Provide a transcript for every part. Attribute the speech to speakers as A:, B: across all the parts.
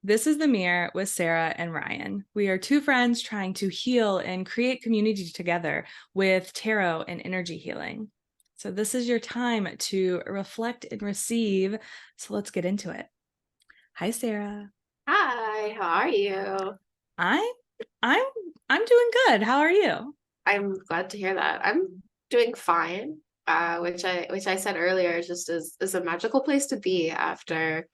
A: This is The Mirror with Sarah and Ryan. We are two friends trying to heal and create community together with tarot and energy healing. So, this is your time to reflect and receive. So, let's get into it. Hi, Sarah.
B: Hi, how are you?
A: I, I'm, I'm doing good. How are you?
B: I'm glad to hear that. I'm doing fine. Which I said earlier is a magical place to be after,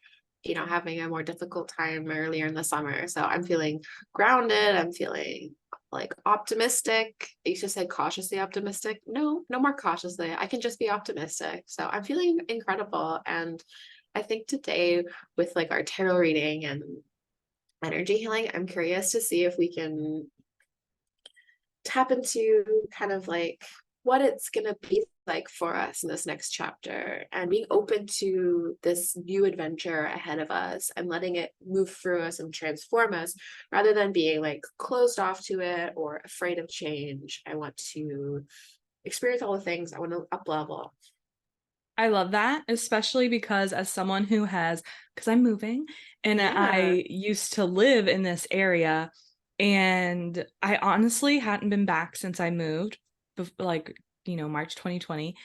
B: having a more difficult time earlier in the summer. So I'm feeling grounded. I'm feeling like optimistic. You just said cautiously optimistic. No, no more cautiously. I can just be optimistic. So I'm feeling incredible. And I think today with like our tarot reading and energy healing, I'm curious to see if we can tap into kind of like what it's going to be like for us in this next chapter and being open to this new adventure ahead of us and letting it move through us and transform us rather than being like closed off to it or afraid of change. I want to experience all the things. I want to up level.
A: I love that, especially because as someone who because I'm moving and
B: Yeah.
A: I used to live in this area, and I honestly hadn't been back since I moved, like, March 2020.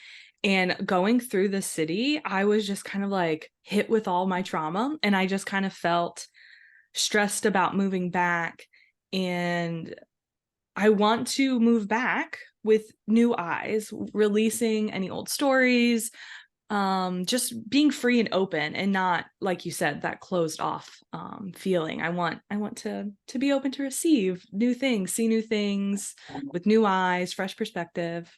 A: And going through the city, I was just kind of like hit with all my trauma, and I just kind of felt stressed about moving back. And I want to move back with new eyes, releasing any old stories, just being free and open and not, like you said, that closed off feeling. I want to be open to receive new things, see new things with new eyes, fresh perspective,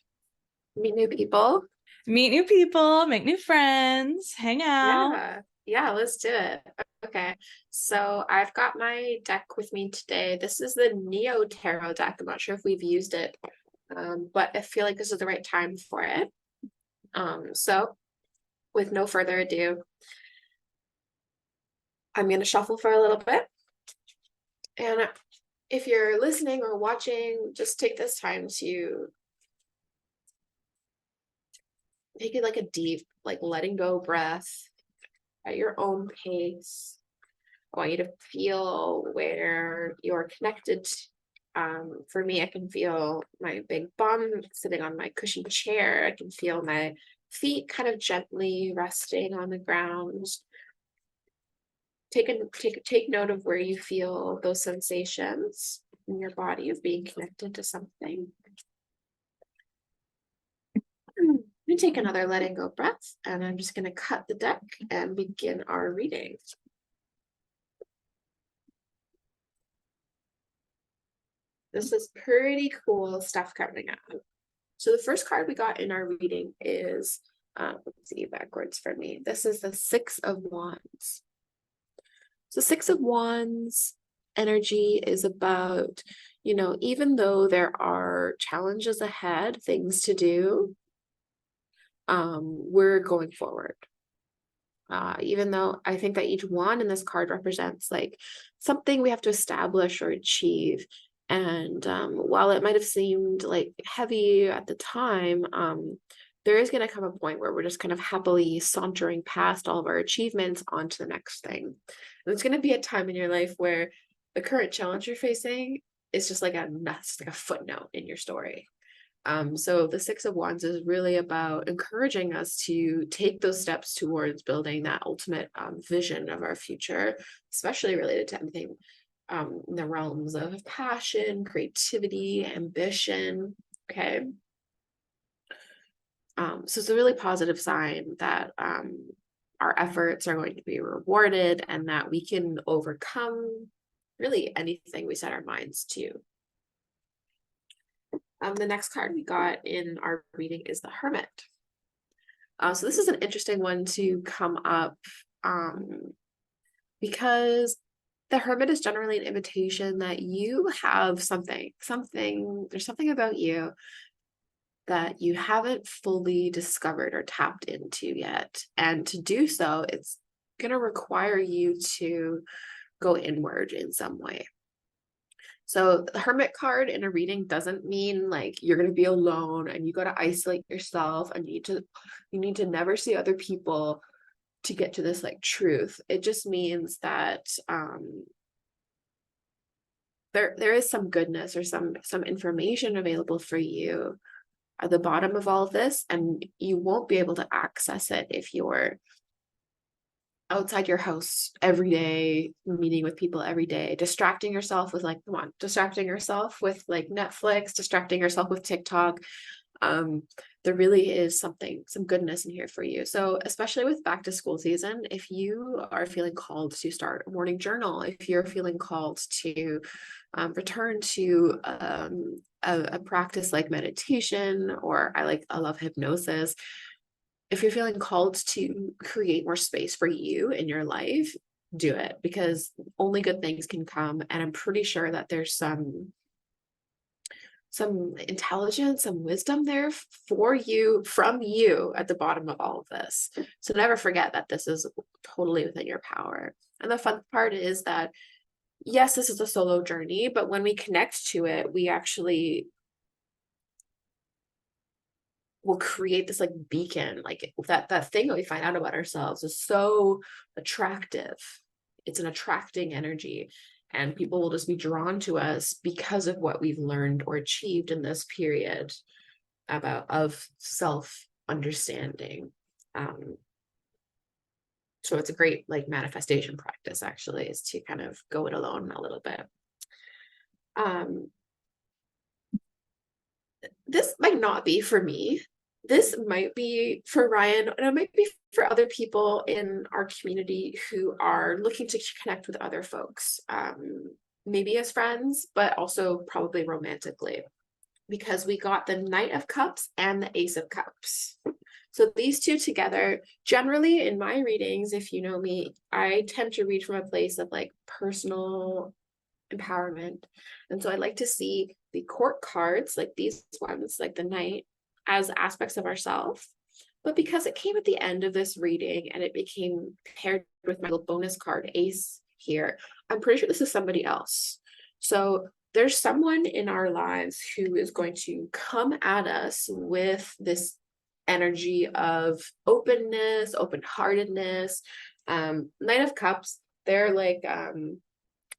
B: Meet new people.
A: meet new people, make new friends, hang out.
B: Yeah. Yeah, let's do it. Okay. So I've got my deck with me today. This is the Neo Tarot deck. I'm not sure if we've used it, but I feel like this is the right time for it. So with no further ado, I'm going to shuffle for a little bit. And if you're listening or watching, just take this time to take it like a deep, like letting go breath at your own pace. I want you to feel where you're connected. For me, I can feel my big bum sitting on my cushy chair. I can feel my feet kind of gently resting on the ground. Take note of where you feel those sensations in your body of being connected to something. And take another letting go breath, and I'm just going to cut the deck and begin our reading. This is pretty cool stuff coming up. So the first card we got in our reading is, let's see backwards for me. This is the Six of Wands. So Six of Wands energy is about, even though there are challenges ahead, things to do, we're going forward. Even though I think that each wand in this card represents like something we have to establish or achieve. And while it might have seemed like heavy at the time, there is going to come a point where we're just kind of happily sauntering past all of our achievements onto the next thing. And it's going to be a time in your life where the current challenge you're facing is just like just like a footnote in your story. So the Six of Wands is really about encouraging us to take those steps towards building that ultimate vision of our future, especially related to anything in the realms of passion, creativity, ambition. Okay. So it's a really positive sign that our efforts are going to be rewarded and that we can overcome really anything we set our minds to. The next card we got in our reading is the Hermit. So this is an interesting one to come up because the Hermit is generally an invitation that you have there's something about you that you haven't fully discovered or tapped into yet. And to do so, it's going to require you to go inward in some way. So the Hermit card in a reading doesn't mean like you're going to be alone and you got to isolate yourself and you need to never see other people. to get to this like truth. It just means that there is some goodness or some information available for you at the bottom of all of this, and you won't be able to access it if you're outside your house every day, meeting with people every day, distracting yourself with like, come on, distracting yourself with like Netflix, distracting yourself with TikTok. um there really is some goodness in here for you. So especially with back to school season, if you are feeling called to start a morning journal, if you're feeling called to return to a practice like meditation, or I love hypnosis, if you're feeling called to create more space for you in your life, do it, because only good things can come. And I'm pretty sure that there's some intelligence, some wisdom there for you, from you, at the bottom of all of this. So never forget that this is totally within your power. And the fun part is that, yes, this is a solo journey, but when we connect to it, we actually will create this like beacon, like that thing that we find out about ourselves is so attractive. It's an attracting energy, and people will just be drawn to us because of what we've learned or achieved in this period about of self understanding. So it's a great like manifestation practice, actually, is to kind of go it alone a little bit. um this might not be for me. This might be for Ryan, and it might be for other people in our community who are looking to connect with other folks, maybe as friends, but also probably romantically, because we got the Knight of Cups and the Ace of Cups. So these two together, generally in my readings, if you know me, I tend to read from a place of like personal empowerment. And so I like to see the court cards, like these ones, like the Knight, as aspects of ourselves. But because it came at the end of this reading and it became paired with my little bonus card, Ace, here, I'm pretty sure this is somebody else. So there's someone in our lives who is going to come at us with this energy of openness, open-heartedness. Knight of Cups, they're like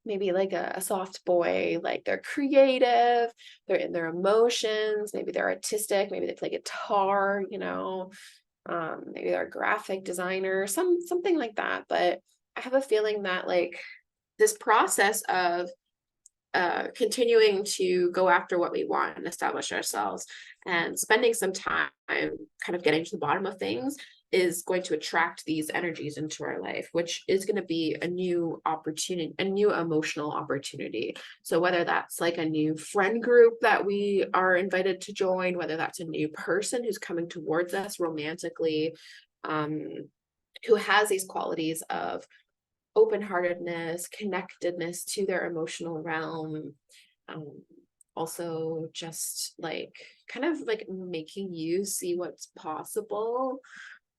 B: maybe like a soft boy, like they're creative, they're in their emotions, maybe they're artistic, maybe they play guitar, maybe they're a graphic designer, something like that. But I have a feeling that like this process of continuing to go after what we want and establish ourselves and spending some time kind of getting to the bottom of things is going to attract these energies into our life, which is going to be a new opportunity, a new emotional opportunity. So whether that's like a new friend group that we are invited to join, whether that's a new person who's coming towards us romantically, who has these qualities of open-heartedness, connectedness to their emotional realm, also just like kind of like making you see what's possible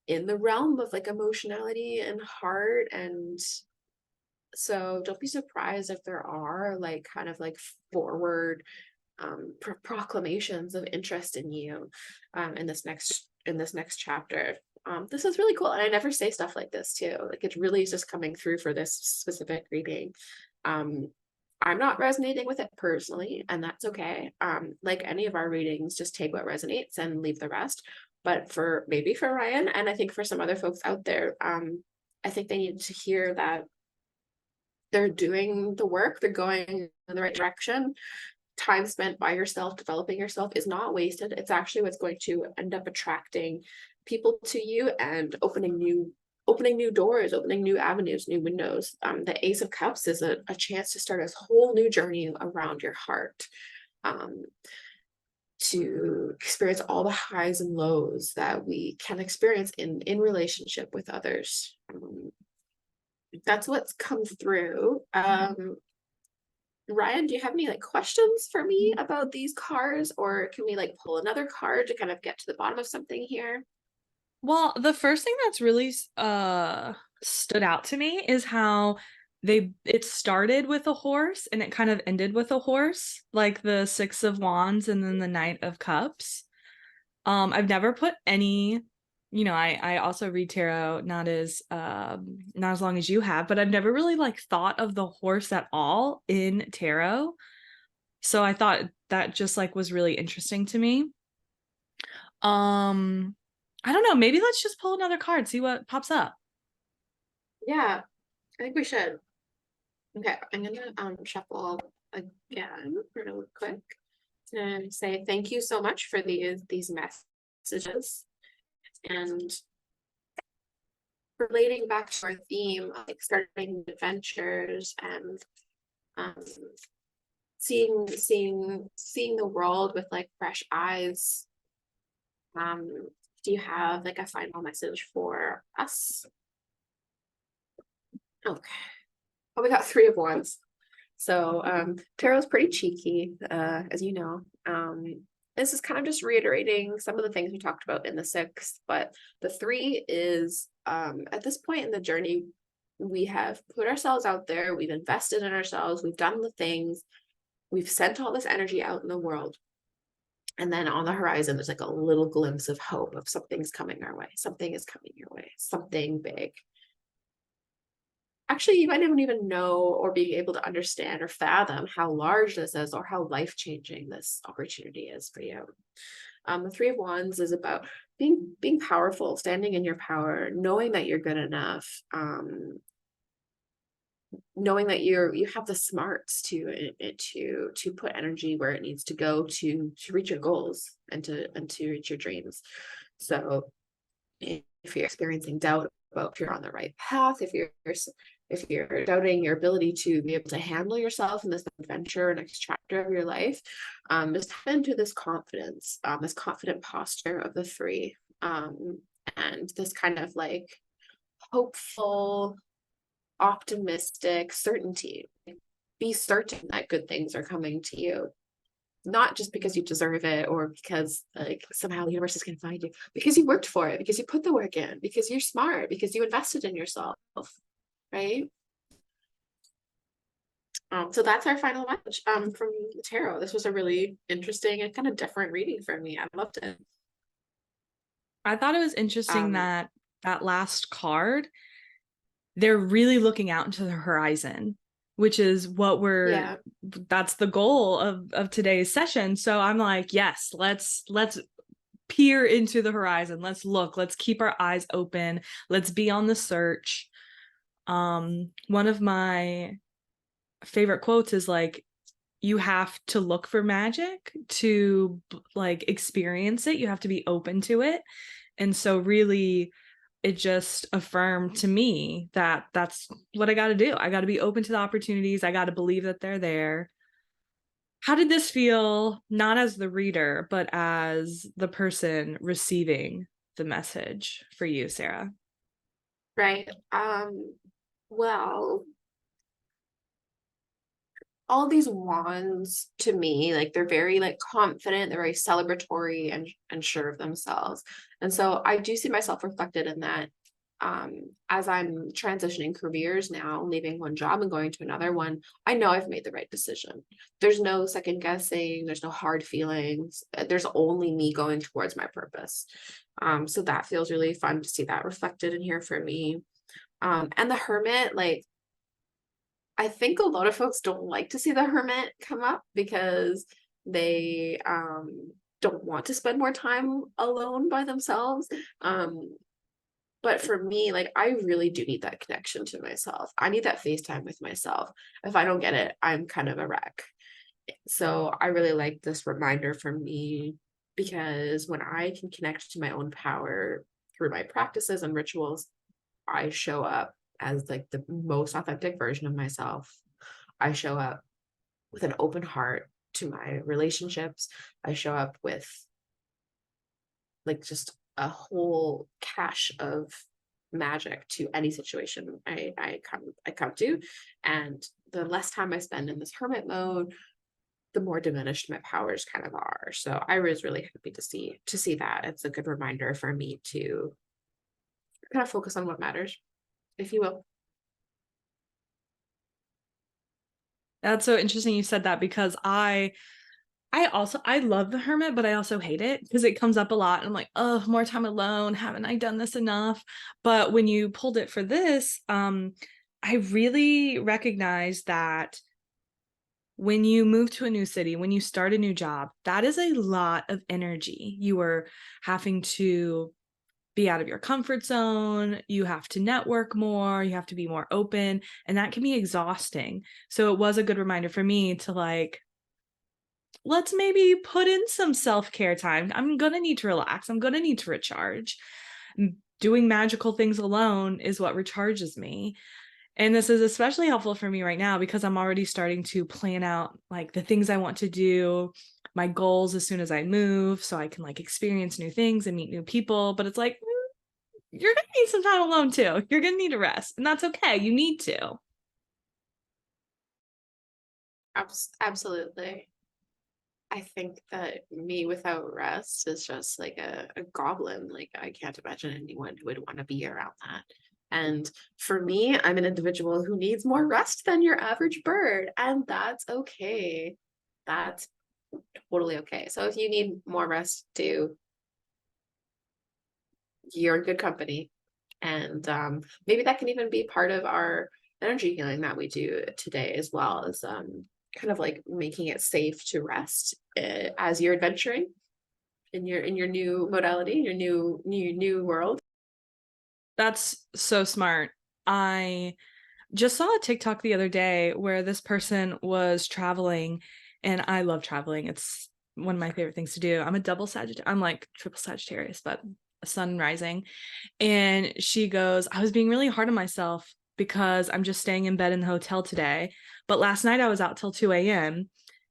B: in the realm of like emotionality and heart. And so don't be surprised if there are like kind of like forward proclamations of interest in you in this next chapter. This is really cool, and I never say stuff like this too. Like it really is just coming through for this specific reading. I'm not resonating with it personally, and that's okay. Like any of our readings, just take what resonates and leave the rest. But for maybe for Ryan, and I think for some other folks out there, I think they need to hear that they're doing the work, they're going in the right direction. Time spent by yourself, developing yourself, is not wasted. It's actually what's going to end up attracting people to you and opening new doors, opening new avenues, new windows. The Ace of Cups is a chance to start a whole new journey around your heart, to experience all the highs and lows that we can experience in relationship with others. That's what's come through. Ryan, do you have any like questions for me about these cards, or can we like pull another card to kind of get to the bottom of something here?
A: Well, the first thing that's really stood out to me is how it started with a horse and it kind of ended with a horse, like the Six of Wands and then the Knight of Cups. I've never put any I also read tarot, not as long as you have, but I've never really like thought of the horse at all in tarot. So I thought that just like was really interesting to me. Um, I don't know, maybe let's just pull another card, see what pops up.
B: Yeah, I think we should. Okay, I'm gonna shuffle again real quick and say thank you so much for these messages and relating back to our theme of like starting adventures and um seeing the world with like fresh eyes. Do you have like a final message for us? Okay. Oh, we got three of wands. So tarot's pretty cheeky, as you know. This is kind of just reiterating some of the things we talked about in the sixth, but the three is at this point in the journey, we have put ourselves out there, we've invested in ourselves, we've done the things, we've sent all this energy out in the world. And then on the horizon, there's like a little glimpse of hope of something's coming our way. Something is coming your way, something big. Actually, you might not even know or be able to understand or fathom how large this is or how life-changing this opportunity is for you. The Three of Wands is about being powerful, standing in your power, knowing that you're good enough, knowing that you have the smarts to put energy where it needs to go to reach your goals and to reach your dreams. So if you're experiencing doubt about if you're on the right path, if you're doubting your ability to be able to handle yourself in this adventure, next chapter of your life, just tap into this confidence, this confident posture of the three, and this kind of like hopeful, optimistic certainty. Be certain that good things are coming to you, not just because you deserve it or because like somehow the universe is going to find you, because you worked for it, because you put the work in, because you're smart, because you invested in yourself, right? So that's our final message from the tarot. This was a really interesting and kind of different reading for me. I loved it.
A: I thought it was interesting
B: Um,
A: that that last card, they're really looking out into the horizon, which is what
B: yeah,
A: that's the goal of today's session. So I'm like, yes, let's peer into the horizon. Let's look, let's keep our eyes open. Let's be on the search. One of my favorite quotes is like, you have to look for magic to like experience it. You have to be open to it. And so really it just affirmed to me that that's what I got to do. I got to be open to the opportunities. I got to believe that they're there. How did this feel, not as the reader, but as the person receiving the message for you, Sarah?
B: right. Well, all these wands to me, like they're very like confident, they're very celebratory and sure of themselves. And so I do see myself reflected in that as I'm transitioning careers now, leaving one job and going to another one. I know I've made the right decision. There's no second guessing, there's no hard feelings. There's only me going towards my purpose. So that feels really fun to see that reflected in here for me. And the hermit, like I think a lot of folks don't like to see the hermit come up because they don't want to spend more time alone by themselves. But for me, like I really do need that connection to myself. I need that FaceTime with myself. If I don't get it, I'm kind of a wreck. So I really like this reminder for me because when I can connect to my own power through my practices and rituals, I show up as like the most authentic version of myself. I show up with an open heart to my relationships. I show up with like just a whole cache of magic to any situation I come to. And the less time I spend in this hermit mode, the more diminished my powers kind of are. So I was really happy to see that. It's a good reminder for me to kind of focus on what matters, if you will.
A: That's so interesting you said that because I love the hermit, but I also hate it because it comes up a lot. I'm like, oh, more time alone. Haven't I done this enough? But when you pulled it for this, I really recognize that when you move to a new city, when you start a new job, that is a lot of energy. You are having to be out of your comfort zone. You have to network more. You have to be more open, and that can be exhausting. So it was a good reminder for me to like, let's maybe put in some self-care time. I'm going to need to relax. I'm going to need to recharge. Doing magical things alone is what recharges me. And this is especially helpful for me right now because I'm already starting to plan out like the things I want to do, my goals as soon as I move so I can like experience new things and meet new people. But it's like, you're going to need some time alone too. You're going to need a rest, and that's okay. You need to.
B: Absolutely. I think that me without rest is just like a goblin. Like I can't imagine anyone who would want to be around that. And for me, I'm an individual who needs more rest than your average bird, and that's okay. That's totally okay. So if you need more rest too, you're in good company. And maybe that can even be part of our energy healing that we do today, as well as kind of like making it safe to rest as you're adventuring in your new modality, your new world.
A: That's so smart. I just saw a TikTok the other day where this person was traveling, and I love traveling. It's one of my favorite things to do. I'm a double Sagittarius. I'm like triple Sagittarius, but a sun rising. And she goes, I was being really hard on myself because I'm just staying in bed in the hotel today. But last night I was out till 2 a.m.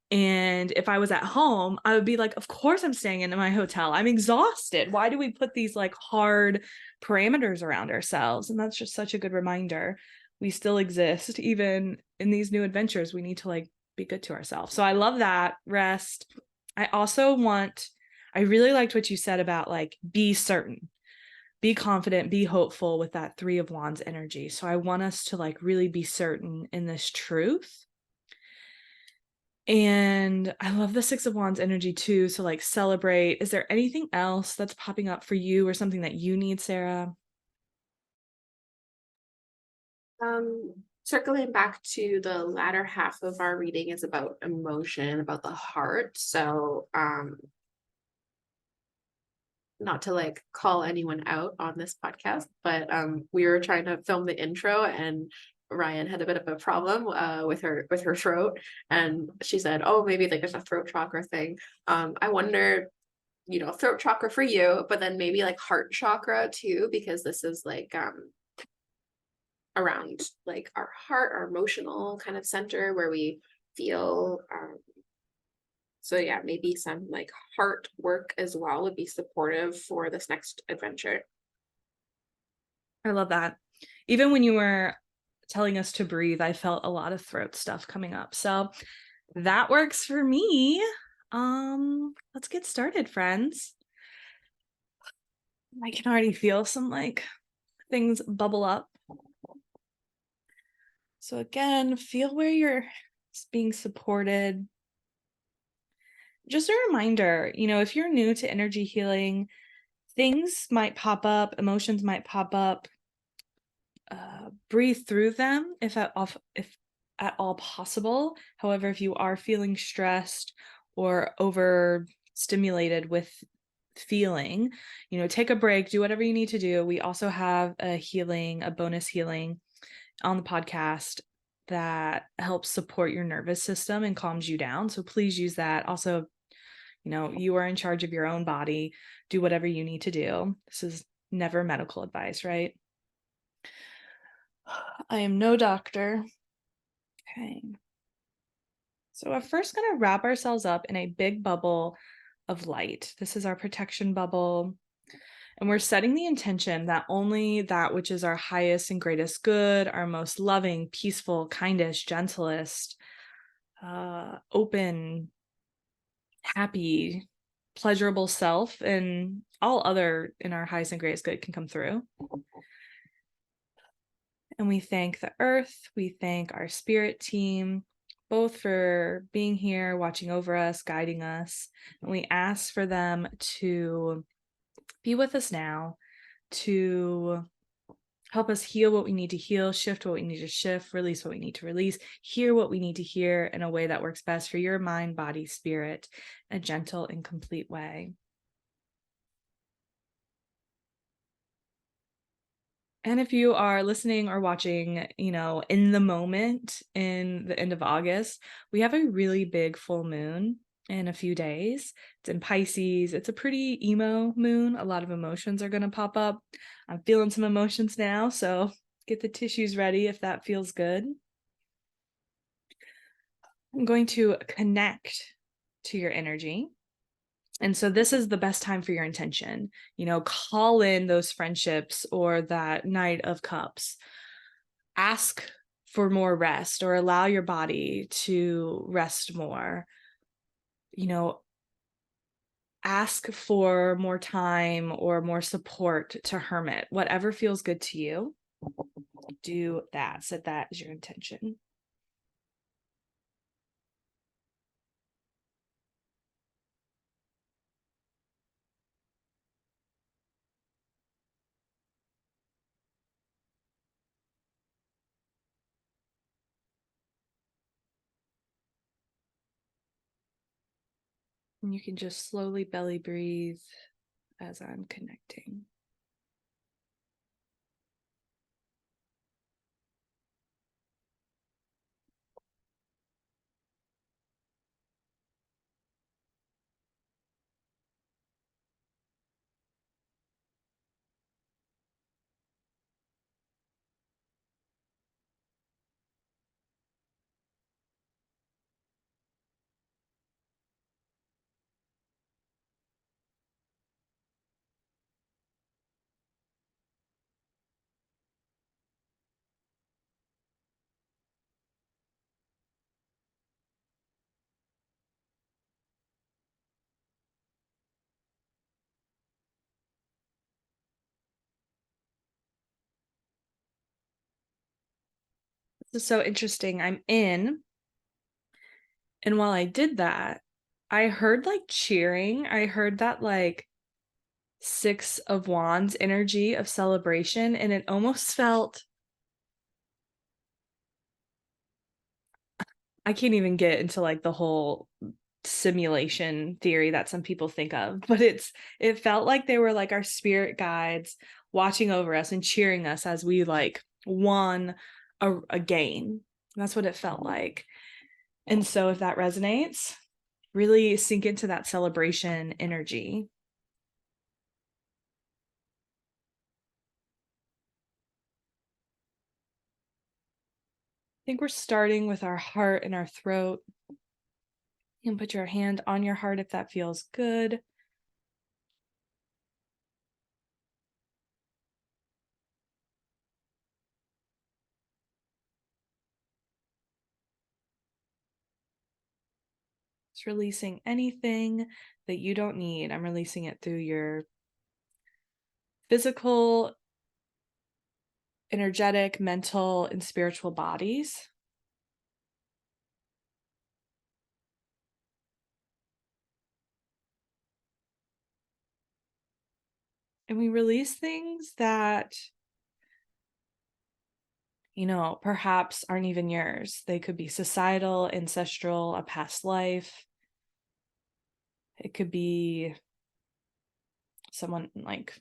A: And if I was at home, I would be like, of course I'm staying in my hotel. I'm exhausted. Why do we put these like hard parameters around ourselves? And that's just such a good reminder. We still exist, even in these new adventures. We need to like be good to ourselves. So I love that rest. I really liked what you said about like be certain, be confident, be hopeful with that 3 of Wands energy. So I want us to like really be certain in this truth. And I love the 6 of Wands energy too. So like celebrate. Is there anything else that's popping up for you or something that you need, Sarah?
B: Circling back to the latter half of our reading is about emotion, about the heart. So not to like call anyone out on this podcast, but we were trying to film the intro, and Ryan had a bit of a problem with her throat, and she said, "Oh, maybe like there's a throat chakra thing." I wonder, throat chakra for you, but then maybe like heart chakra too, because this is like around like our heart, our emotional kind of center where we feel. So yeah, maybe some like heart work as well would be supportive for this next adventure.
A: I love that. Even when you were telling us to breathe, I felt a lot of throat stuff coming up. So that works for me. Let's get started, friends. I can already feel some like things bubble up. So again, feel where you're being supported. Just a reminder, if you're new to energy healing, things might pop up, emotions might pop up. Breathe through them if at all possible. However, if you are feeling stressed or overstimulated with feeling, take a break, do whatever you need to do. We also have a bonus healing on the podcast that helps support your nervous system and calms you down. So please use that. Also, you are in charge of your own body. Do whatever you need to do. This is never medical advice, right? I am no doctor. Okay. So we're first going to wrap ourselves up in a big bubble of light. This is our protection bubble. And we're setting the intention that only that which is our highest and greatest good, our most loving, peaceful, kindest, gentlest, open, happy, pleasurable self, and all other in our highest and greatest good can come through. And we thank the earth, we thank our spirit team, both for being here, watching over us, guiding us. And we ask for them to be with us now, to help us heal what we need to heal, shift what we need to shift, release what we need to release, hear what we need to hear in a way that works best for your mind, body, spirit, a gentle and complete way. And if you are listening or watching, in the moment in the end of August, we have a really big full moon in a few days. It's in Pisces. It's a pretty emo moon. A lot of emotions are going to pop up. I'm feeling some emotions now, so get the tissues ready if that feels good. I'm going to connect to your energy. And so this is the best time for your intention. Call in those friendships or that Knight of Cups. Ask for more rest or allow your body to rest more. Ask for more time or more support to hermit. Whatever feels good to you, do that. Set that as your intention. And you can just slowly belly breathe as I'm connecting. This is so interesting. And while I did that, I heard like cheering. I heard that like Six of Wands energy of celebration, and it almost felt, I can't even get into like the whole simulation theory that some people think of, but it felt like they were like our spirit guides watching over us and cheering us as we like won a game. That's what it felt like. And so if that resonates, really sink into that celebration energy. I think we're starting with our heart and our throat. You can put your hand on your heart if that feels good. It's releasing anything that you don't need. I'm releasing it through your physical, energetic, mental, and spiritual bodies. And we release things that, perhaps aren't even yours. They could be societal, ancestral, a past life. It could be someone like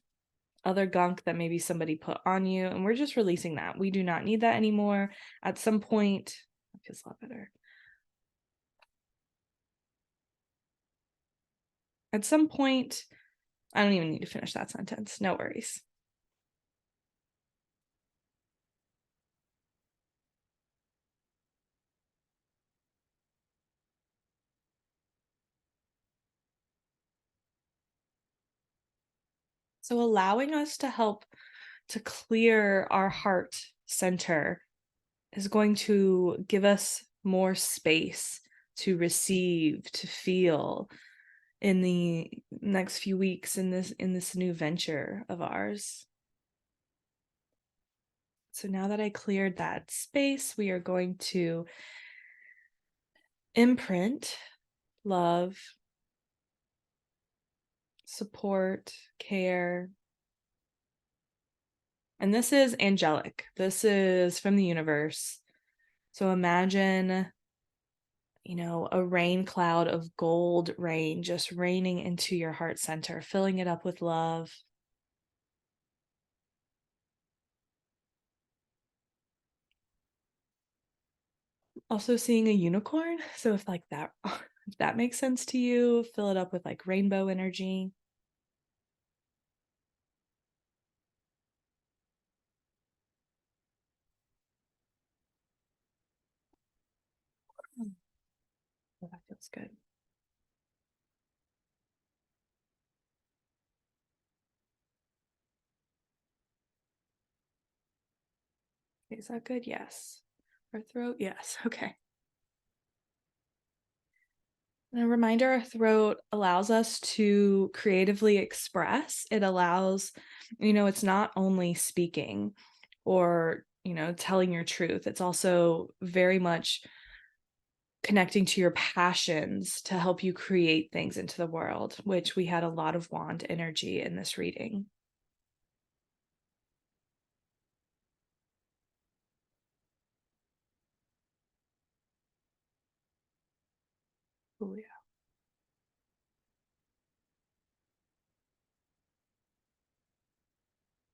A: other gunk that maybe somebody put on you. And we're just releasing that. We do not need that anymore. At some point, it feels a lot better. At some point, I don't even need to finish that sentence. No worries. So allowing us to help to clear our heart center is going to give us more space to receive, to feel in the next few weeks in this new venture of ours. So now that I cleared that space, we are going to imprint, love, support, care. And this is angelic. This is from the universe. So imagine, a rain cloud of gold rain just raining into your heart center, filling it up with love. Also seeing a unicorn. So if like that if that makes sense to you, fill it up with like rainbow energy. Oh, that feels good. Okay, is that good? Yes. Our throat? Yes. Okay. And a reminder, our throat allows us to creatively express. It allows, it's not only speaking or, telling your truth. It's also very much connecting to your passions to help you create things into the world, which we had a lot of wand energy in this reading. Oh, yeah.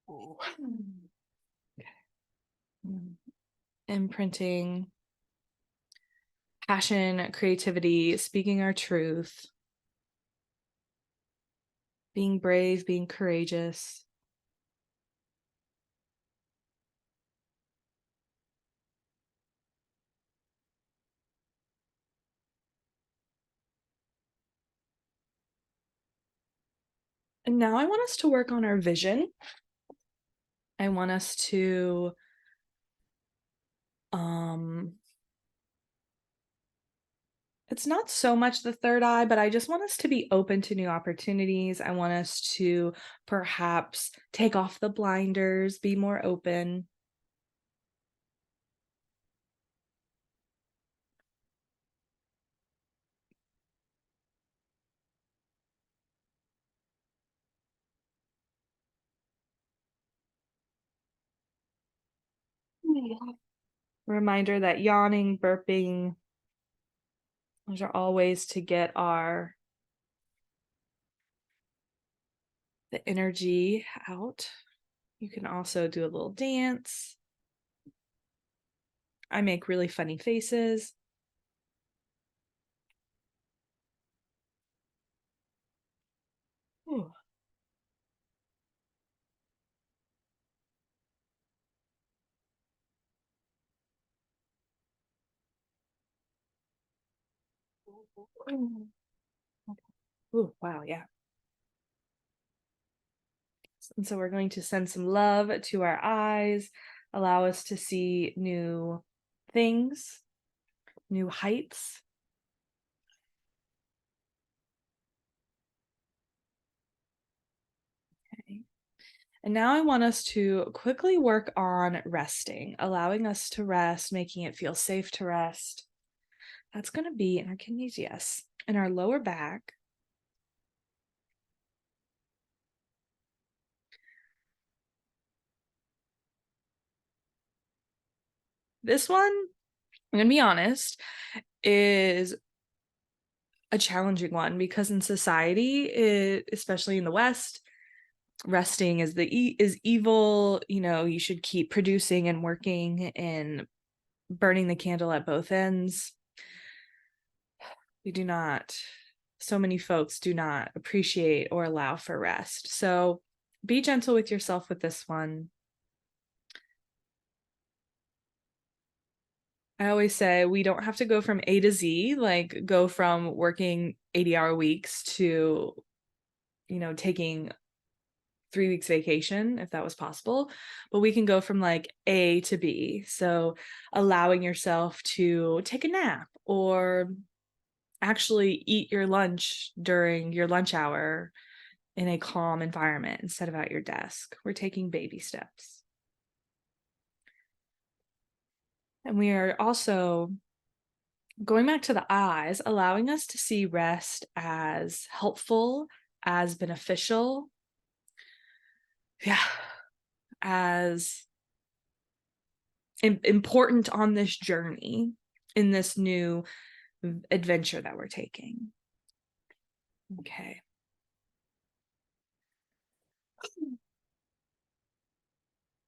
A: Ooh. Okay. Imprinting, passion, creativity, speaking our truth, being brave, being courageous. And now I want us to work on our vision. I want us to it's not so much the third eye, but I just want us to be open to new opportunities. I want us to perhaps take off the blinders, be more open. Reminder that yawning, burping, those are all ways to get the energy out. You can also do a little dance. I make really funny faces. Ooh. Ooh, wow, yeah. And so we're going to send some love to our eyes, allow us to see new things, new heights. Okay. And now I want us to quickly work on resting, allowing us to rest, making it feel safe to rest. That's going to be in our kidneys, yes, in our lower back. This one, I'm going to be honest, is a challenging one because in society, especially in the West, resting is evil. You should keep producing and working and burning the candle at both ends. We do not, so many folks do not appreciate or allow for rest. So be gentle with yourself with this one. I always say we don't have to go from A to Z, like go from working 80-hour weeks to, taking 3 weeks vacation if that was possible, but we can go from like A to B. So allowing yourself to take a nap or actually eat your lunch during your lunch hour in a calm environment instead of at your desk. We're taking baby steps. And we are also going back to the eyes, allowing us to see rest as helpful, as beneficial, yeah, as important on this journey, in this new adventure that we're taking. Okay.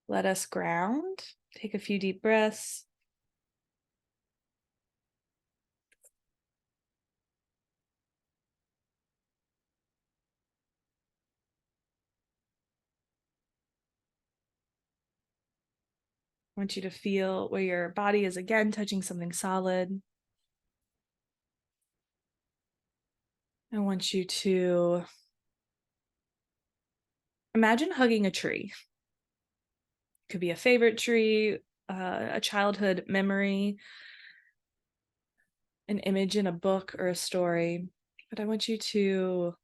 A: Let us ground. Take a few deep breaths. I want you to feel where your body is again touching something solid. I want you to imagine hugging a tree. It could be a favorite tree, a childhood memory, an image in a book or a story. But I want you to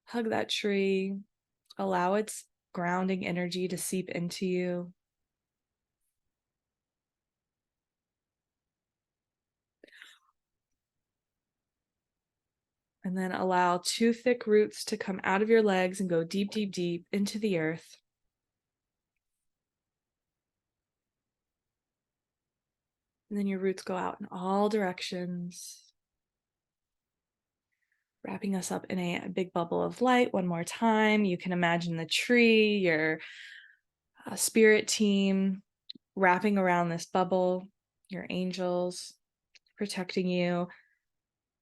A: hug that tree, allow its grounding energy to seep into you. And then allow two thick roots to come out of your legs and go deep, deep, deep into the earth. And then your roots go out in all directions, wrapping us up in a big bubble of light. One more time. You can imagine the tree, your spirit team wrapping around this bubble, your angels protecting you.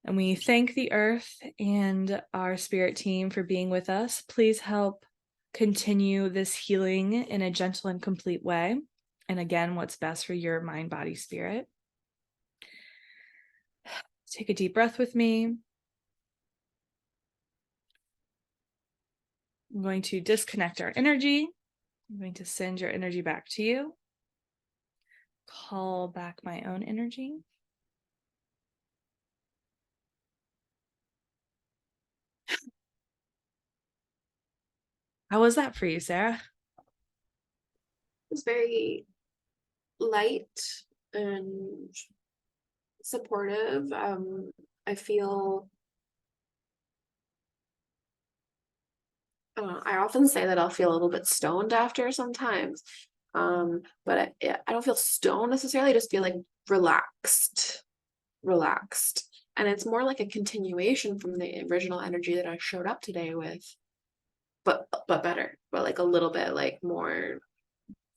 A: And we thank the earth and our spirit team for being with us. Please help continue this healing in a gentle and complete way. And again, what's best for your mind, body, spirit. Take a deep breath with me. I'm going to disconnect our energy. I'm going to send your energy back to you. Call back my own energy. How was that for you, Sarah?
B: It's very light and supportive. I feel I often say that I'll feel a little bit stoned after sometimes. But I don't feel stoned necessarily, I just feel like relaxed. And it's more like a continuation from the original energy that I showed up today with, but better, but like a little bit like more,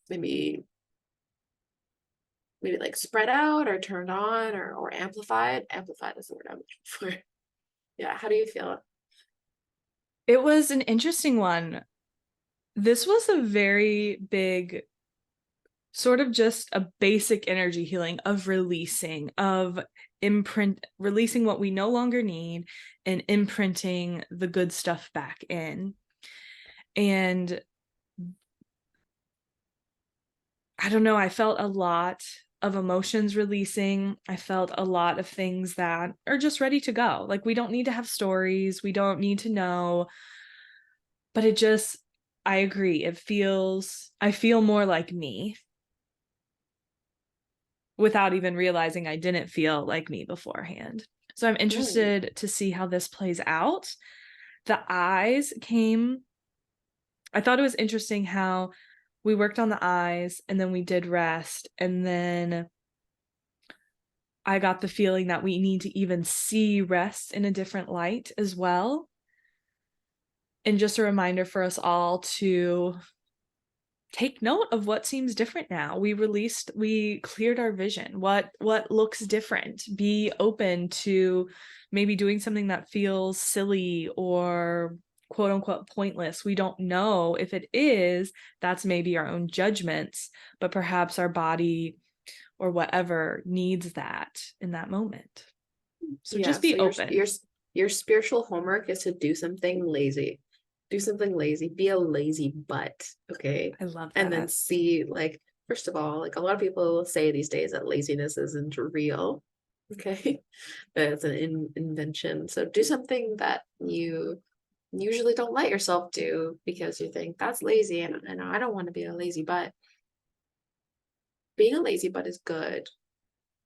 B: maybe like spread out or turned on or amplified. Amplified is the word I'm looking for. Yeah, how do you feel?
A: It was an interesting one. This was a very big, sort of just a basic energy healing of releasing, of releasing what we no longer need and imprinting the good stuff back in. And I don't know, I felt a lot of emotions releasing. I felt a lot of things that are just ready to go. Like, we don't need to have stories, we don't need to know, but it just, I agree. I feel more like me without even realizing I didn't feel like me beforehand. So I'm
B: Mm.
A: interested to see how this plays out. The eyes came, I thought it was interesting how we worked on the eyes and then we did rest. And then I got the feeling that we need to even see rest in a different light as well. And just a reminder for us all to take note of what seems different now. We cleared our vision. What looks different? Be open to maybe doing something that feels silly or quote unquote pointless. We don't know if it is. That's maybe our own judgments, but perhaps our body or whatever needs that in that moment. So
B: Yeah,
A: just
B: so
A: be
B: your
A: open.
B: your your spiritual homework is to do something lazy. Do something lazy. Be a lazy butt, okay?
A: I love
B: And then
A: that.
B: see, like, first of all, like a lot of people say these days that laziness isn't real, okay? That it's an invention. So do something that you usually don't let yourself do because you think that's lazy and I don't want to be a lazy butt. Being a lazy butt is good.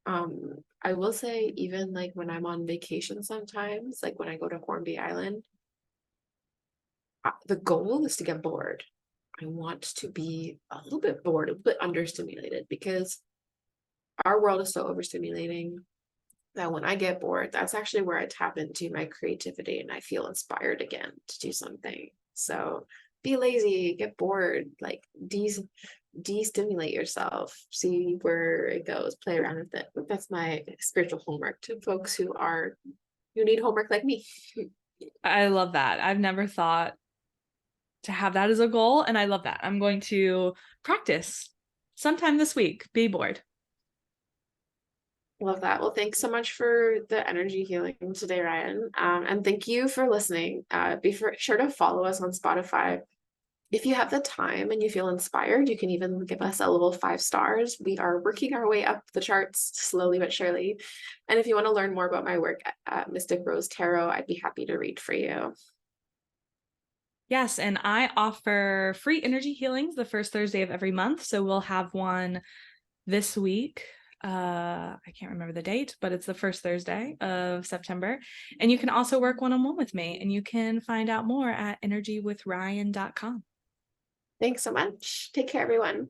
B: I will say even like when I'm on vacation sometimes, like when I go to Hornby Island, the goal is to get bored. I want to be a little bit bored, a little bit understimulated because our world is so overstimulating that when I get bored, that's actually where I tap into my creativity and I feel inspired again to do something. So be lazy, get bored, like de-stimulate yourself, see where it goes, play around with it. That's my spiritual homework to folks who need homework like me.
A: I love that. I've never thought to have that as a goal, and I love that. I'm going to practice sometime this week. Be bored.
B: Love that. Well, thanks so much for the energy healing today, Ryan. And thank you for listening. Sure to follow us on Spotify. If you have the time and you feel inspired, you can even give us a little 5 stars. We are working our way up the charts slowly but surely. And if you want to learn more about my work at Mystic Rose Tarot, I'd be happy to read for you.
A: Yes, and I offer free energy healings the first Thursday of every month. So we'll have one this week. I can't remember the date, but it's the first Thursday of September. And you can also work one-on-one with me, and you can find out more at energywithryan.com.
B: Thanks so much. Take care, everyone.